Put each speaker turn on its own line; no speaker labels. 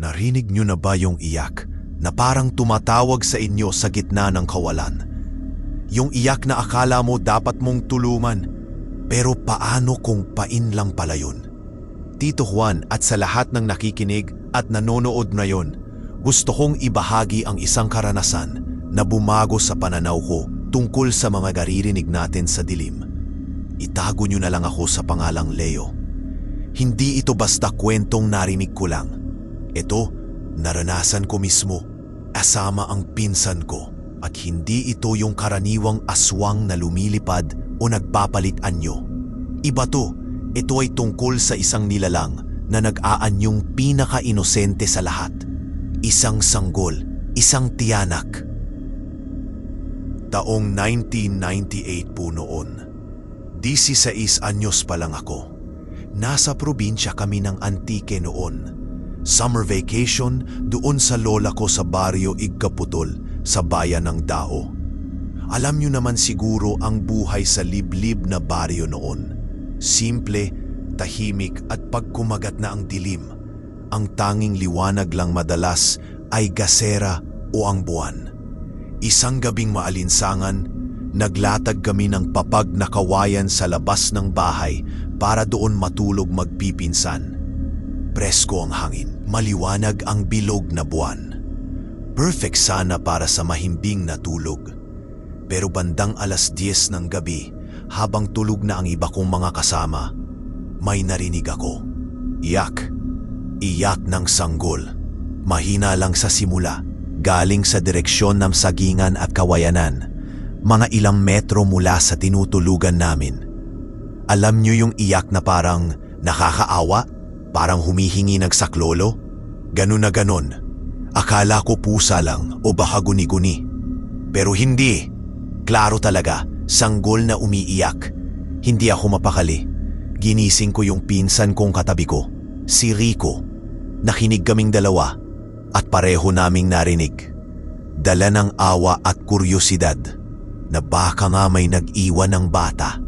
Narinig niyo na ba yung iyak na parang tumatawag sa inyo sa gitna ng kawalan? Yung iyak na akala mo dapat mong tulungan, pero paano kung pain lang pala yun? Tito Juan at sa lahat ng nakikinig at nanonood ngayon, gusto kong ibahagi ang isang karanasan na bumago sa pananaw ko tungkol sa mga naririnig natin sa dilim. Itago niyo na lang ako sa pangalang Leo. Hindi ito basta kwentong narinig ko lang. Ito, naranasan ko mismo, asama ang pinsan ko, at hindi ito yung karaniwang aswang na lumilipad o nagpapalit anyo. Iba to, ito ay tungkol sa isang nilalang na nag-aanyong pinaka-inosente sa lahat. Isang sanggol, isang tiyanak. Taong 1998 po noon. 16 anyos pa lang ako. Nasa probinsya kami ng Antique noon. Summer vacation doon sa lola ko sa baryo Igkaputol sa bayan ng Dao. Alam niyo naman siguro ang buhay sa liblib na baryo noon. Simple, tahimik at pagkumagat na ang dilim, ang tanging liwanag lang madalas ay gasera o ang buwan. Isang gabing maalinsangan, naglatag kami ng papag na kawayan sa labas ng bahay para doon matulog magpipinsan. Presko ang hangin, maliwanag ang bilog na buwan. Perfect sana para sa mahimbing na tulog. Pero bandang 10:00 ng gabi, habang tulog na ang iba kong mga kasama, may narinig ako. Iyak. Iyak ng sanggol. Mahina lang sa simula, galing sa direksyon ng sagingan at kawayanan, mga ilang metro mula sa tinutulugan namin. Alam niyo yung iyak na parang nakakaawa? Parang humihingi ng saklolo? Ganun na ganun. Akala ko pusa lang o baka guni-guni. Pero hindi. Klaro talaga, sanggol na umiiyak. Hindi ako mapakali. Ginising ko yung pinsan kong katabi ko, si Rico. Nakinig kaming dalawa at pareho naming narinig. Dala ng awa at kuryosidad na baka nga may nag-iwan ng bata.